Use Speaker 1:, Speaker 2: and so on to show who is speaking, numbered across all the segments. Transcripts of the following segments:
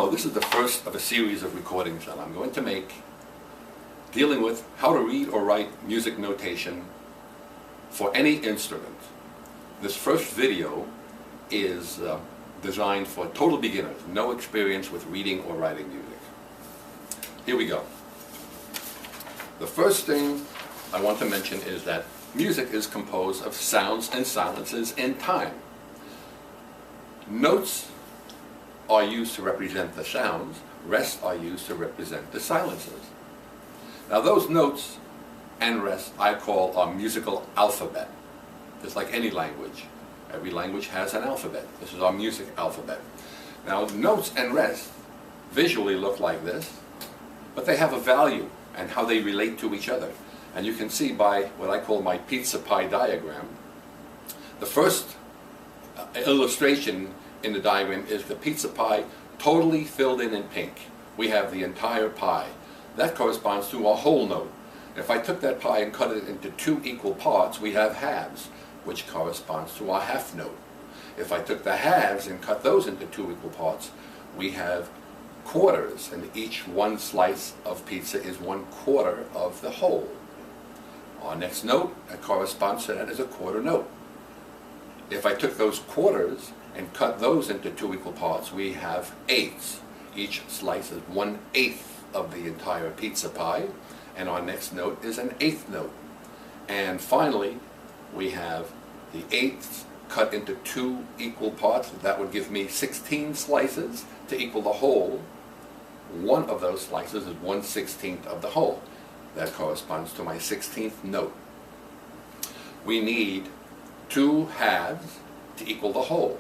Speaker 1: So this is the first of a series of recordings that I'm going to make dealing with how to read or write music notation for any instrument. This first video is designed for total beginners, no experience with reading or writing music. Here we go. The first thing I want to mention is that music is composed of sounds and silences in time. Notes are used to represent the sounds, rests are used to represent the silences. Now those notes and rests I call our musical alphabet. Just like any language. Every language has an alphabet. This is our music alphabet. Now notes and rests visually look like this, but they have a value and how they relate to each other. And you can see by what I call my pizza pie diagram. The first illustration in the diagram is the pizza pie totally filled in pink. We have the entire pie. That corresponds to a whole note. If I took that pie and cut it into two equal parts, we have halves, which corresponds to our half note. If I took the halves and cut those into two equal parts, we have quarters, and each one slice of pizza is 1/4 of the whole. Our next note that corresponds to that is a quarter note. If I took those quarters and cut those into two equal parts, we have eighths. Each slice is 1/8 of the entire pizza pie, and our next note is an eighth note. And finally, we have the eighths cut into two equal parts. That would give me 16 slices to equal the whole. One of those slices is 1/16 of the whole. That corresponds to my 16th note. We need 2 halves to equal the whole.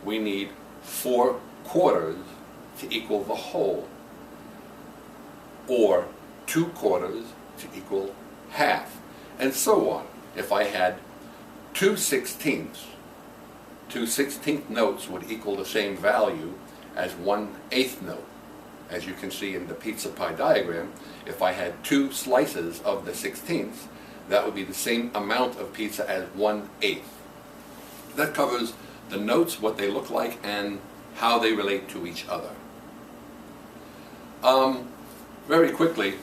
Speaker 1: We need 4 quarters to equal the whole, or 2 quarters to equal half, and so on. If I had 2 16ths, 2 16th notes would equal the same value as 1/8 note. As you can see in the pizza pie diagram, if I had 2 slices of the 16ths, that would be the same amount of pizza as 1/8. That covers the notes, what they look like, and how they relate to each other. Very quickly,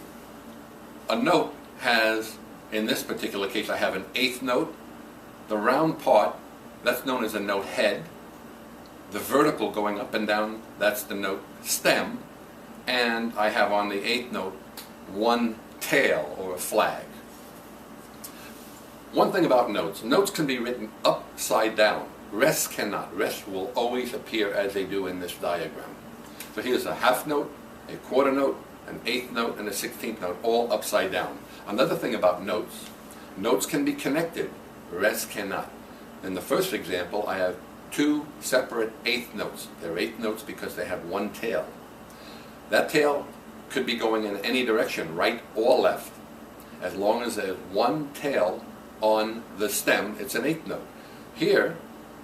Speaker 1: a note has, in this particular case, I have an 8th note. The round part, that's known as a note head. The vertical going up and down, that's the note stem. And I have on the 8th note one tail, or a flag. One thing about notes, notes can be written upside down. Rests cannot. Rests will always appear as they do in this diagram. So here's a half note, a quarter note, an 8th note, and a 16th note, all upside down. Another thing about notes, notes can be connected. Rests cannot. In the first example, I have 2 separate 8th notes. They're 8th notes because they have one tail. That tail could be going in any direction, right or left. As long as there's one tail on the stem, it's an 8th note. Here,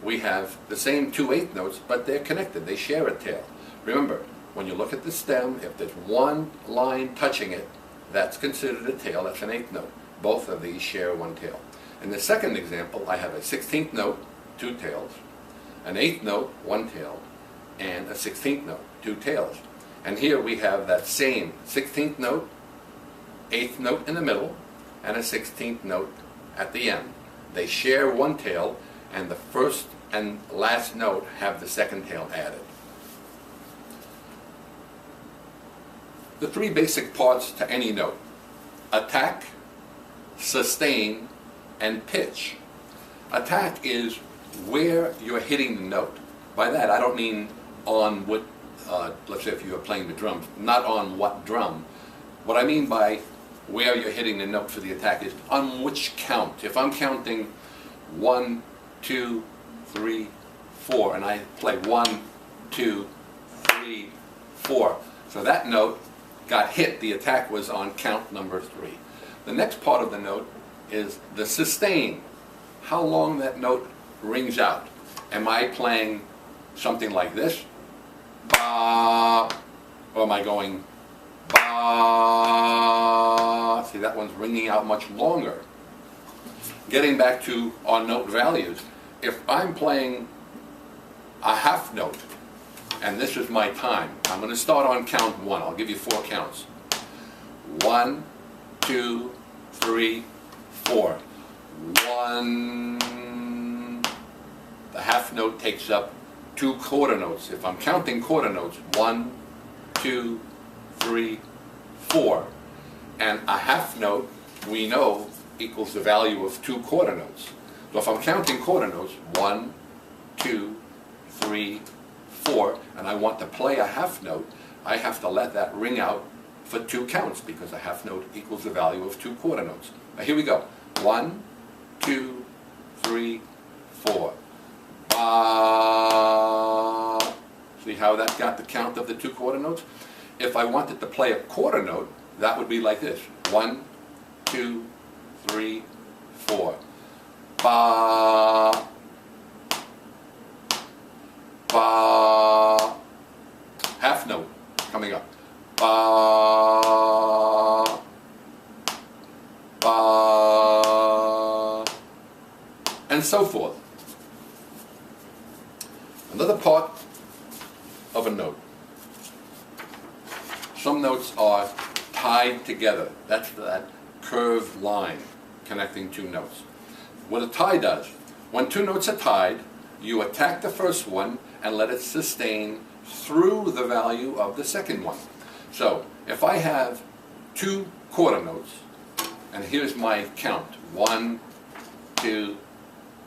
Speaker 1: we have the same 2 8th notes, but they're connected. They share a tail. Remember, when you look at the stem, if there's one line touching it, that's considered a tail. That's an 8th note. Both of these share one tail. In the second example, I have a 16th note, 2 tails, an 8th note, 1 tail, and a 16th note, 2 tails. And here we have that same 16th note, 8th note in the middle, and a 16th note at the end. They share one tail, and the first and last note have the second tail added. The 3 basic parts to any note: attack, sustain, and pitch. Attack is where you're hitting the note. By that I don't mean on what, let's say if you were playing the drums, not on what drum. What I mean by where you're hitting the note for the attack is on which count. If I'm counting 1, 2, 3, 4, and I play 1, 2, 3, 4. So that note got hit, the attack was on count number 3. The next part of the note is the sustain. How long that note rings out. Am I playing something like this? Ba, or am I going ba? See, that one's ringing out much longer. Getting back to our note values, if I'm playing a half note and this is my time. I'm going to start on count 1. I'll give you 4 counts. 1, 2, 3, 4. 1. The half note takes up 2 quarter notes. If I'm counting quarter notes, 1, 2, 3, 4. And a half note, we know, equals the value of 2 quarter notes. So if I'm counting quarter notes, 1, 2, 3, 4, and I want to play a half note, I have to let that ring out for 2 counts, because a half note equals the value of 2 quarter notes. Now here we go. 1, 2, 3, 4. Ba. See how that got the count of the 2 quarter notes? If I wanted to play a quarter note, that would be like this. 1, 2, 3, 4. Ba. Ba. Half note coming up. Ba. Ba. And so forth. Another part of a note. Some notes are tied together. That's that curved line connecting 2 notes. What a tie does, when 2 notes are tied, you attack the first one and let it sustain through the value of the second one. So if I have 2 quarter notes, and here's my count, 1, 2,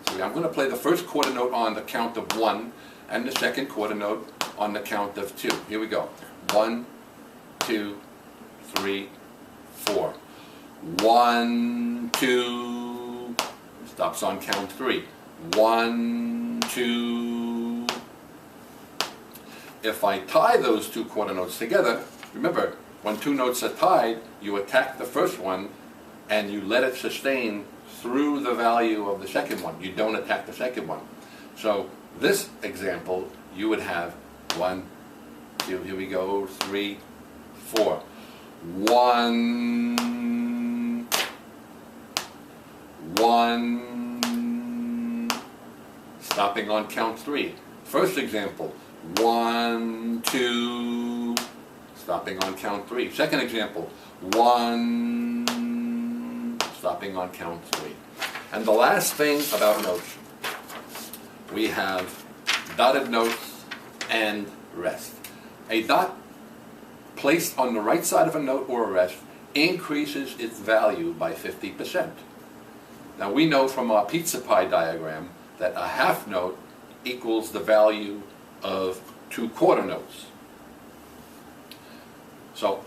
Speaker 1: 3. I'm going to play the first quarter note on the count of 1 and the second quarter note on the count of 2. Here we go. 1, 2, 3, 4. 1, 2, stops on count 3. 1, 2. If I tie those 2 quarter notes together, remember, when 2 notes are tied, you attack the first one and you let it sustain through the value of the second one. You don't attack the second one. So this example, you would have 1, 2, here we go, 3, 4. 1, 1, stopping on count 3. First example, 1, 2, stopping on count 3. Second example, 1, stopping on count 3. And the last thing about notes, we have dotted notes and rest. A dot placed on the right side of a note or a rest increases its value by 50%. Now we know from our pizza pie diagram that a half note equals the value of 2 quarter notes. So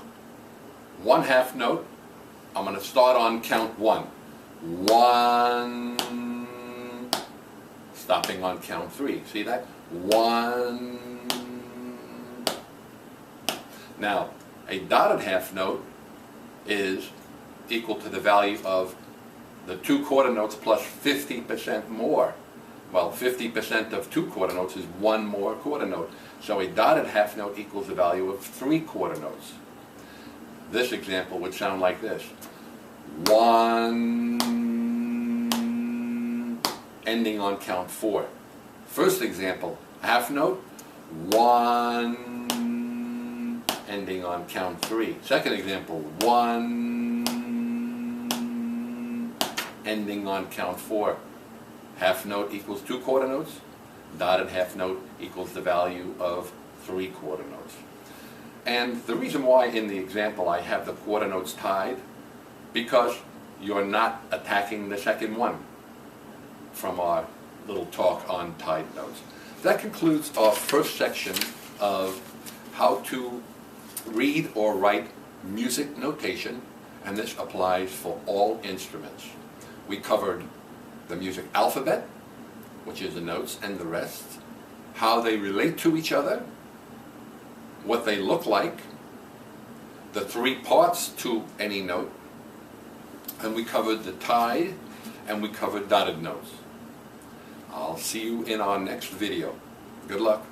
Speaker 1: 1 half note, I'm going to start on count 1. 1, stopping on count 3. See that? 1. Now, a dotted half note is equal to the value of the 2 quarter notes plus 50% more. Well, 50% of 2 quarter notes is 1 more quarter note. So a dotted half note equals the value of 3 quarter notes. This example would sound like this. 1, ending on count 4. First example, half note, 1, ending on count 3. Second example, 1, ending on count 4. Half note equals 2 quarter notes. Dotted half note equals the value of 3 quarter notes. And the reason why in the example I have the quarter notes tied, because you're not attacking the second one from our little talk on tied notes. That concludes our first section of how to read or write music notation, and this applies for all instruments. We covered the music alphabet, which is the notes and the rest, how they relate to each other, what they look like, the 3 parts to any note, and we covered the tied, and we covered dotted notes. I'll see you in our next video. Good luck.